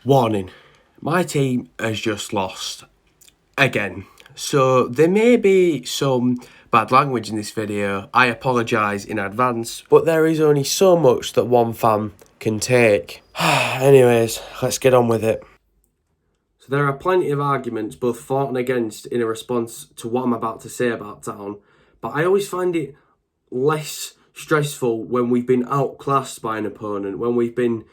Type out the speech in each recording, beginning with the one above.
Warning, my team has just lost again. So there may be some bad language in this video. I apologise in advance, but there is only so much that one fan can take. Anyways, let's get on with it. So there are plenty of arguments, both for and against, in a response to what I'm about to say about Town, but I always find it less stressful when we've been outclassed by an opponent, when we've been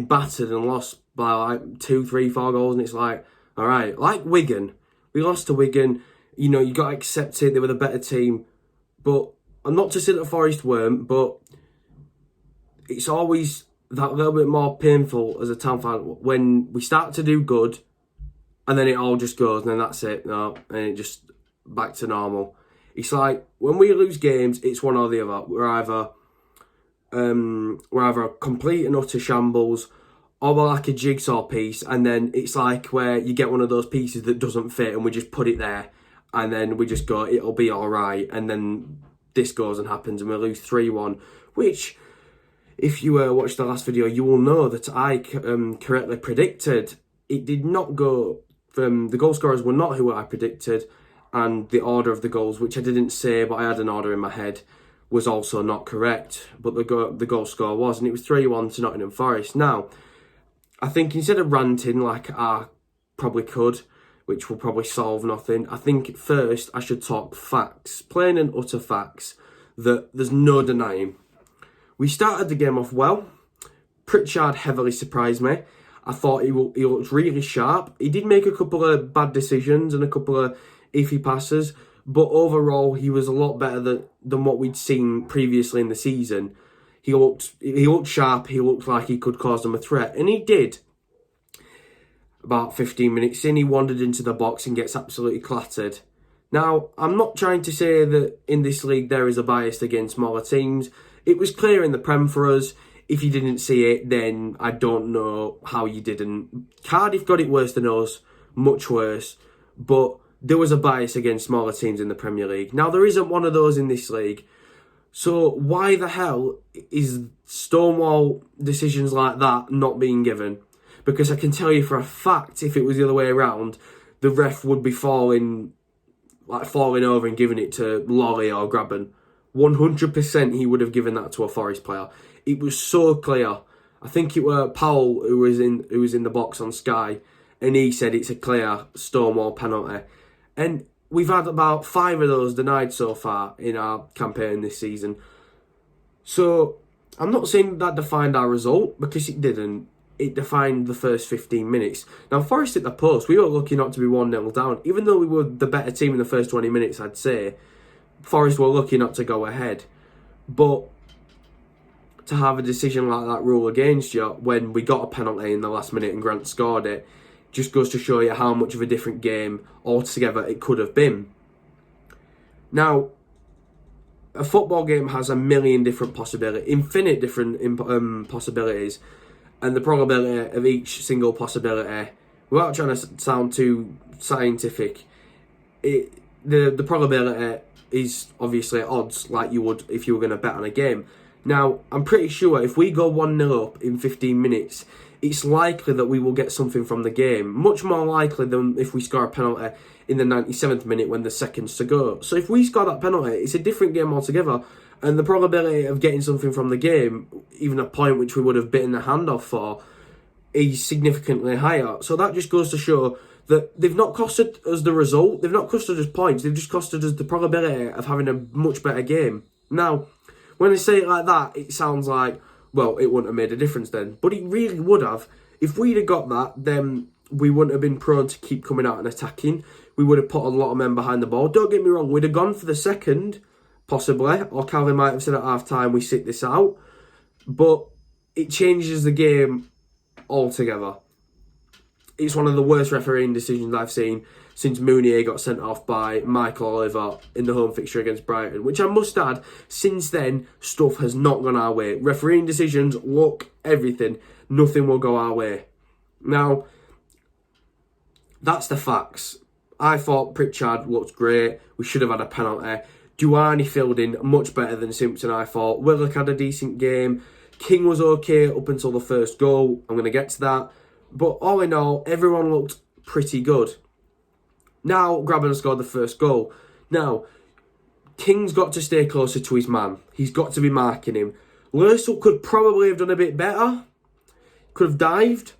battered and lost by like 2, 3, 4 goals, and it's like, all right, like Wigan, we lost to Wigan. You got to accept it. They were the better team, but I'm not to say that Forest weren't, but it's always that little bit more painful as a Town fan when we start to do good, and then it all just goes, and then that's it. No, and it just back to normal. It's like when we lose games, it's one or the other. We're either complete and utter shambles, or we're like a jigsaw piece, and then it's like where you get one of those pieces that doesn't fit, and we just put it there, and then we just go, it'll be all right, and then this goes and happens, and we lose 3-1, which, if you watched the last video, you will know that I correctly predicted. It did not go. The goal scorers were not who I predicted, and the order of the goals, which I didn't say, but I had an order in my head, was also not correct. But the goal score was, and it was 3-1 to Nottingham Forest. Now, I think instead of ranting like I probably could, which will probably solve nothing, I think first I should talk facts, plain and utter facts, that there's no denying. We started the game off well. Pritchard heavily surprised me. I thought he looked really sharp. He did make a couple of bad decisions and a couple of iffy passes, but overall he was a lot better than what we'd seen previously in the season. He looked sharp. He looked like he could cause them a threat, and he did. About 15 minutes in, he wandered into the box and gets absolutely clattered. Now, I'm not trying to say that in this league there is a bias against smaller teams. It was clear in the Prem for us. If you didn't see it, then I don't know how you didn't. Cardiff got it worse than us, much worse, but there was a bias against smaller teams in the Premier League. Now, there isn't one of those in this league. So why the hell is stonewall decisions like that not being given? Because I can tell you for a fact, if it was the other way around, the ref would be falling over and giving it to Lolly or Graben. 100% he would have given that to a Forest player. It was so clear. I think it were Powell who was in the box on Sky, and he said it's a clear stonewall penalty. And we've had about 5 of those denied so far in our campaign this season. So I'm not saying that defined our result, because it didn't. It defined the first 15 minutes. Now, Forest at the post, we were lucky not to be 1-0 down. Even though we were the better team in the first 20 minutes, I'd say, Forest were lucky not to go ahead. But to have a decision like that rule against you when we got a penalty in the last minute and Grant scored it, just goes to show you how much of a different game altogether it could have been. Now, a football game has a million different possibilities, infinite different possibilities, and the probability of each single possibility, without trying to sound too scientific, the probability is obviously odds, like you would if you were going to bet on a game. Now, I'm pretty sure if we go 1-0 up in 15 minutes, it's likely that we will get something from the game. Much more likely than if we score a penalty in the 97th minute when there's seconds to go. So if we score that penalty, it's a different game altogether. And the probability of getting something from the game, even a point which we would have bitten the hand off for, is significantly higher. So that just goes to show that they've not costed us the result. They've not costed us points. They've just costed us the probability of having a much better game. Now, when I say it like that, it sounds like, well, it wouldn't have made a difference then. But it really would have. If we'd have got that, then we wouldn't have been prone to keep coming out and attacking. We would have put a lot of men behind the ball. Don't get me wrong, we'd have gone for the second, possibly. Or Calvin might have said at half-time, we sit this out. But it changes the game altogether. It's one of the worst refereeing decisions I've seen since Mounier got sent off by Michael Oliver in the home fixture against Brighton, which I must add, since then, stuff has not gone our way. Refereeing decisions, look, everything, nothing will go our way. Now, that's the facts. I thought Pritchard looked great. We should have had a penalty. Duani filled in much better than Simpson, I thought. Willock had a decent game. King was okay up until the first goal. I'm going to get to that. But all in all, everyone looked pretty good. Now, Grabban scored the first goal. Now, King's got to stay closer to his man. He's got to be marking him. Lersup could probably have done a bit better. Could have dived.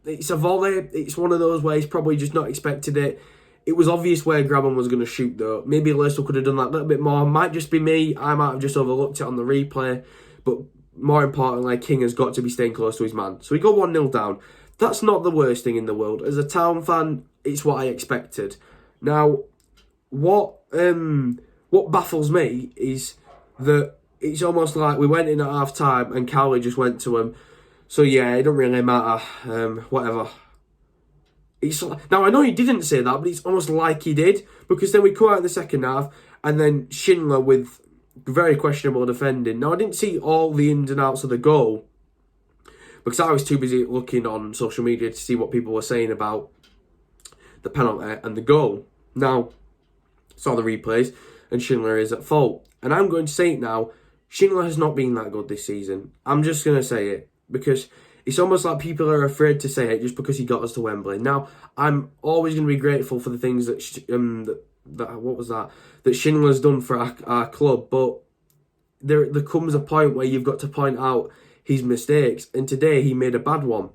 It's a volley. It's one of those where he's probably just not expected it. It was obvious where Grabban was going to shoot, though. Maybe Lersup could have done that a little bit more. Might just be me. I might have just overlooked it on the replay. But more importantly, King has got to be staying close to his man. So we go 1-0 down. That's not the worst thing in the world. As a Town fan, it's what I expected. Now, what baffles me is that it's almost like we went in at half time and Cowley just went to him. So yeah, it don't really matter. Whatever. Now I know he didn't say that, but it's almost like he did, because then we come out in the second half and then Schindler with very questionable defending. Now I didn't see all the ins and outs of the goal because I was too busy looking on social media to see what people were saying about the penalty and the goal. Now, saw the replays and Schindler is at fault. And I'm going to say it now, Schindler has not been that good this season. I'm just going to say it because it's almost like people are afraid to say it just because he got us to Wembley. Now, I'm always going to be grateful for the things that Schindler's done for our club, but there comes a point where you've got to point out his mistakes, and today he made a bad one.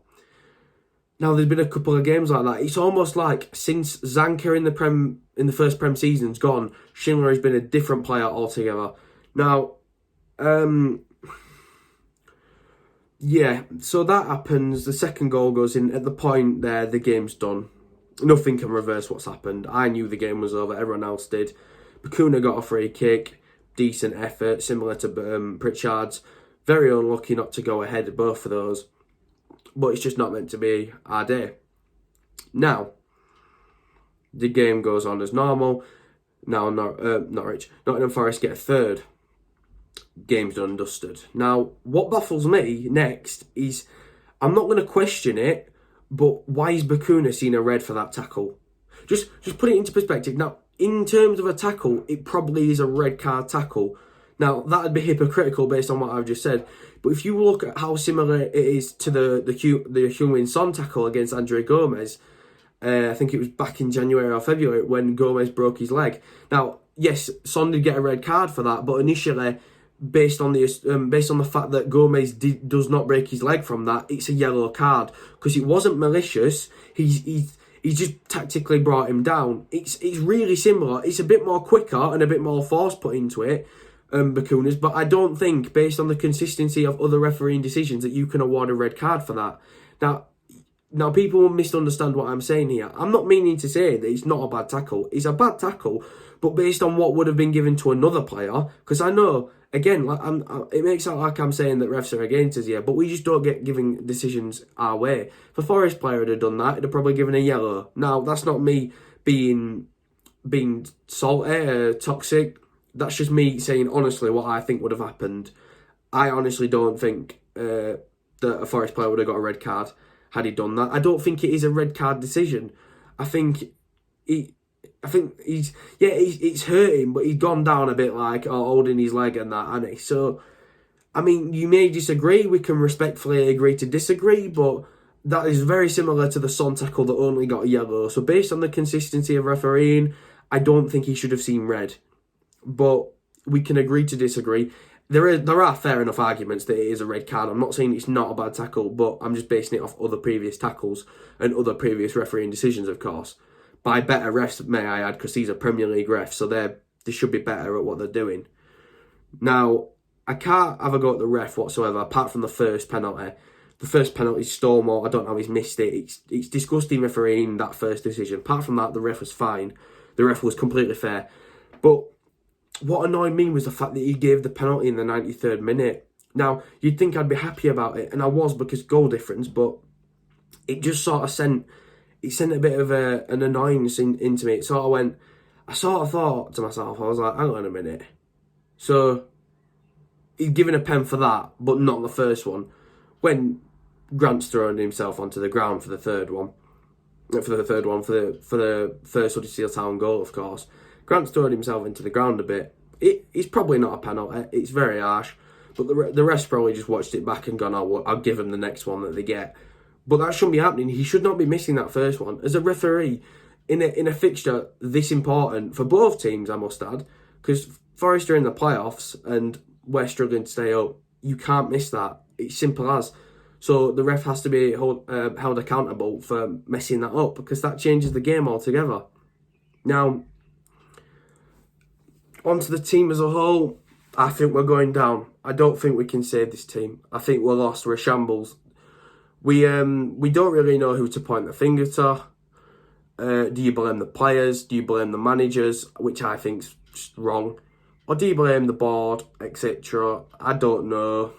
Now, there's been a couple of games like that. It's almost like since Zanka in the first Prem season's gone, Schindler has been a different player altogether. Now, yeah, so that happens. The second goal goes in. At the point there, the game's done. Nothing can reverse what's happened. I knew the game was over. Everyone else did. Bakuna got a free kick. Decent effort, similar to Pritchard's. Very unlucky not to go ahead of both of those. But it's just not meant to be our day. Now, the game goes on as normal. Now, Nottingham Forest get a third. Game's done and dusted. Now, what baffles me next is, I'm not going to question it, but why is Bakuna seen a red for that tackle? Just put it into perspective. Now, in terms of a tackle, it probably is a red card tackle. Now, that would be hypocritical based on what I've just said. But if you look at how similar it is to the Heung-Min Son tackle against Andre Gomez, I think it was back in January or February when Gomez broke his leg. Now, yes, Son did get a red card for that, but initially, based on the fact that Gomez does not break his leg from that, it's a yellow card because it wasn't malicious. He just tactically brought him down. It's really similar. It's a bit more quicker and a bit more force put into it, Bakuna's, but I don't think, based on the consistency of other refereeing decisions, that you can award a red card for that. Now people will misunderstand what I'm saying here. I'm not meaning to say that it's not a bad tackle. It's a bad tackle, but based on what would have been given to another player, because I know, again, it makes it sound like I'm saying that refs are against us here, but we just don't get giving decisions our way. If a Forest player had done that, it'd have probably given a yellow. Now, that's not me being salty, toxic. That's just me saying honestly what I think would have happened. I honestly don't think that a Forest player would have got a red card had he done that. I don't think it is a red card decision. I think it's hurt him, but he's gone down a bit like holding his leg and that, hasn't he? So, I mean, you may disagree. We can respectfully agree to disagree, but that is very similar to the Son tackle that only got a yellow. So, based on the consistency of refereeing, I don't think he should have seen red. But we can agree to disagree. There are fair enough arguments that it is a red card. I'm not saying it's not a bad tackle, but I'm just basing it off other previous tackles and other previous refereeing decisions, of course. By better refs, may I add, because these are Premier League refs, so they should be better at what they're doing. Now, I can't have a go at the ref whatsoever, apart from the first penalty. The first penalty is Stormore. I don't know how he's missed it. It's disgusting refereeing that first decision. Apart from that, the ref was fine. The ref was completely fair. But what annoyed me was the fact that he gave the penalty in the 93rd minute. Now, you'd think I'd be happy about it, and I was because goal difference, but it just sort of sent a bit of an annoyance into me. I sort of thought to myself, I was like, hang on a minute. So, he's given a pen for that, but not the first one. When Grant's thrown himself onto the ground for the third one. For the first Huddersfield Town goal, of course. Grant's thrown himself into the ground a bit. It's probably not a penalty. It's very harsh. But the rest probably just watched it back and gone, I'll give him the next one that they get. But that shouldn't be happening. He should not be missing that first one. As a referee, in a fixture this important for both teams, I must add, because Forest are in the playoffs and we're struggling to stay up, you can't miss that. It's simple as. So the ref has to be held accountable for messing that up, because that changes the game altogether. Now, onto the team as a whole, I think we're going down. I don't think we can save this team. I think we're lost. We're a shambles. We don't really know who to point the finger to. Do you blame the players? Do you blame the managers, which I think's just wrong? Or do you blame the board, etc.? I don't know.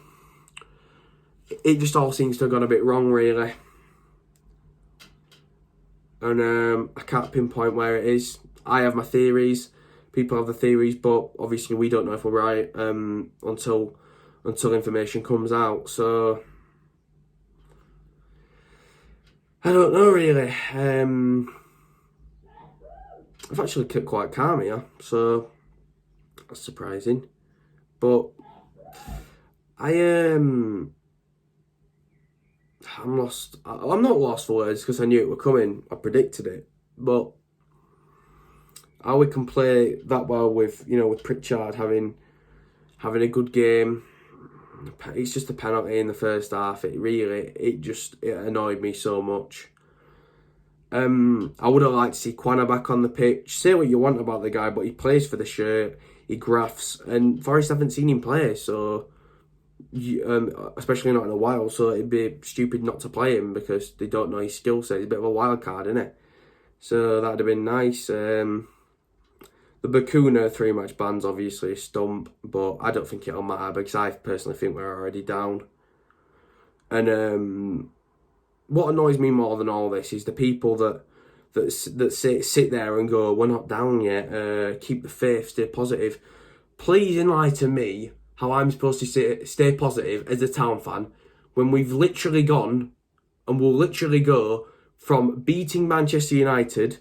It just all seems to have gone a bit wrong, really. And I can't pinpoint where it is. I have my theories. People have the theories, but obviously we don't know if we're right until information comes out. So I don't know, really. I've actually kept quite calm here, so that's surprising. But I'm lost. I'm not lost for words, because I knew it were coming. I predicted it, but how we can play that well with Pritchard having a good game. It's just a penalty in the first half. It annoyed me so much. I would have liked to see Quana back on the pitch. Say what you want about the guy, but he plays for the shirt. He grafts, and Forest haven't seen him play, so especially not in a while. So it'd be stupid not to play him because they don't know his skill set. He's a bit of a wild card, isn't it? So that'd have been nice. The Bakuna 3-match ban's obviously a stump, but I don't think it'll matter because I personally think we're already down. And what annoys me more than all this is the people that sit there and go, "We're not down yet. Keep the faith. Stay positive." Please enlighten me how I'm supposed to stay positive as a Town fan when we've literally gone and will literally go from beating Manchester United,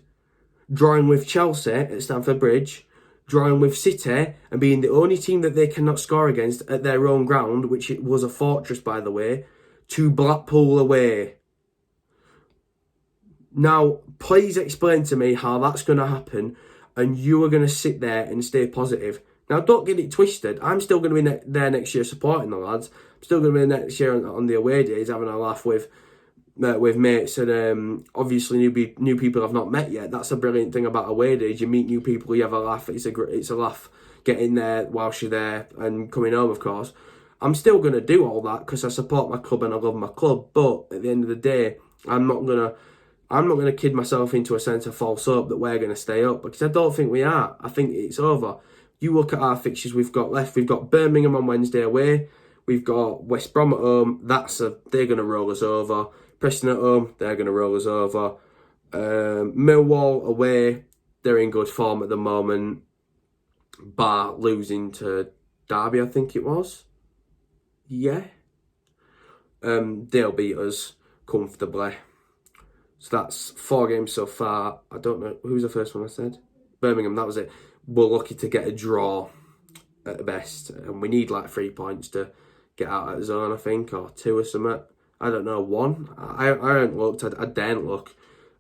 drawing with Chelsea at Stamford Bridge, drawing with City and being the only team that they cannot score against at their own ground, which it was a fortress, by the way, to Blackpool away. Now, please explain to me how that's going to happen and you are going to sit there and stay positive. Now, don't get it twisted. I'm still going to be there next year supporting the lads. I'm still going to be next year on the away days having a laugh with mates and obviously new people I've not met yet. That's a brilliant thing about away days. You meet new people, you have a laugh. It's a laugh getting there whilst you're there and coming home, of course. I'm still going to do all that because I support my club and I love my club. But at the end of the day, I'm not going to kid myself into a sense of false hope that we're going to stay up, because I don't think we are. I think it's over. You look at our fixtures we've got left. We've got Birmingham on Wednesday away. We've got West Brom at home. They're going to roll us over. Preston at home, they're going to roll us over. Millwall away, they're in good form at the moment. Bar losing to Derby, I think it was. Yeah. They'll beat us comfortably. So that's 4 games so far. I don't know. Who's the first one I said? Birmingham, that was it. We're lucky to get a draw at best. And we need like 3 points to get out of the zone, I think, or 2 or something. I don't know, 1. I haven't looked. I daren't look,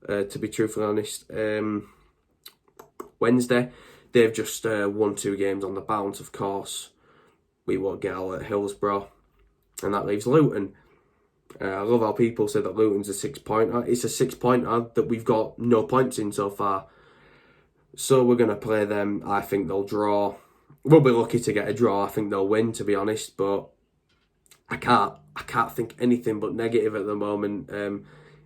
to be truthfully honest. Wednesday, they've just won 2 games on the bounce, of course. We won't get out at Hillsborough. And that leaves Luton. I love how people say that Luton's a 6-pointer. It's a 6-pointer that we've got no points in so far. So we're going to play them. I think they'll draw. We'll be lucky to get a draw. I think they'll win, to be honest. But I can't think anything but negative at the moment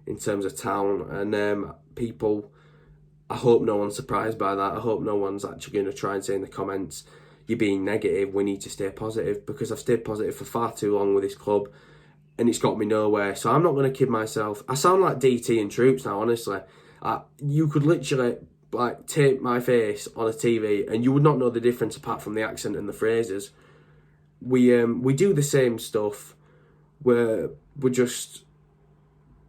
in terms of Town. And people, I hope no one's surprised by that. I hope no one's actually going to try and say in the comments, "You're being negative, we need to stay positive," because I've stayed positive for far too long with this club. And it's got me nowhere. So I'm not going to kid myself. I sound like DT and Troops now, honestly. You could literally tape my face on a TV and you would not know the difference apart from the accent and the phrases. We do the same stuff. We're just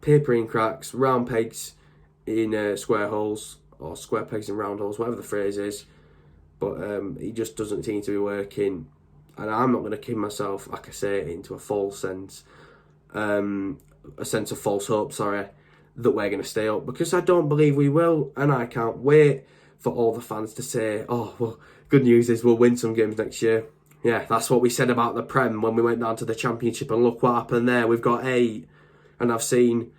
papering cracks, round pegs in square holes, or square pegs in round holes, whatever the phrase is. But it just doesn't seem to be working. And I'm not going to kid myself, like I say, into a false sense. a sense of false hope, that we're going to stay up, because I don't believe we will, and I can't wait for all the fans to say, oh, well, good news is we'll win some games next year. Yeah, that's what we said about the Prem when we went down to the Championship, and look what happened there. We've got 8, and I've seen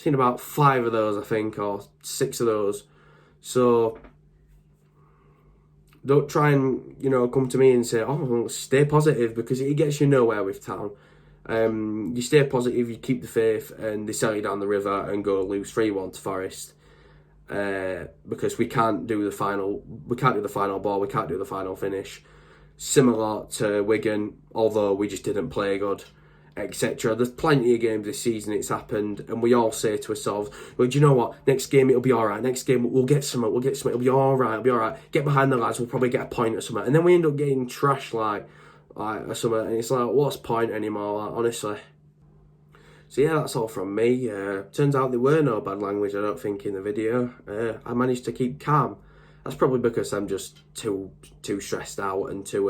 about 5 of those, I think, or 6 of those. So don't try and, come to me and say, oh, well, stay positive, because it gets you nowhere with Town. You stay positive, you keep the faith, and they sell you down the river and go lose 3-1 to Forest. Because we can't do the final ball, we can't do the final finish. Similar to Wigan, although we just didn't play good, etc. There's plenty of games this season it's happened, and we all say to ourselves, well, do you know what? Next game it'll be alright. Next game we'll get something. It'll be alright. Get behind the lads. We'll probably get a point or something. And then we end up getting trashed or something. And it's like, what's point anymore? Like, honestly. So yeah, that's all from me. Turns out there were no bad language, I don't think, in the video. I managed to keep calm. That's probably because I'm just too stressed out and too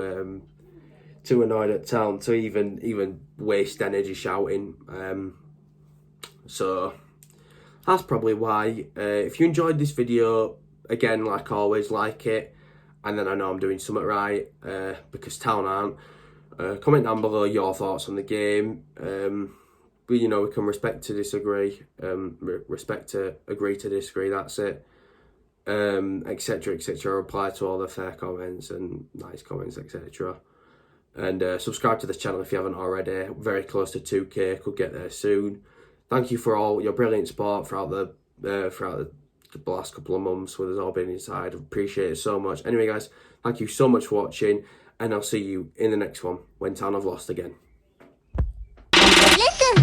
annoyed at Town to even waste energy shouting. So that's probably why. If you enjoyed this video, again, like always, like it, and then I know I'm doing something right, because Town aren't. Comment down below your thoughts on the game. We can respect to disagree, respect to agree to disagree, that's it, etc, etc. Reply to all the fair comments and nice comments, etc. And subscribe to this channel if you haven't already. Very close to 2k, could get there soon. Thank you for all your brilliant support throughout the last couple of months with us all being inside. Appreciate it so much. Anyway guys, thank you so much for watching, and I'll see you in the next one when Town have lost again. Listen.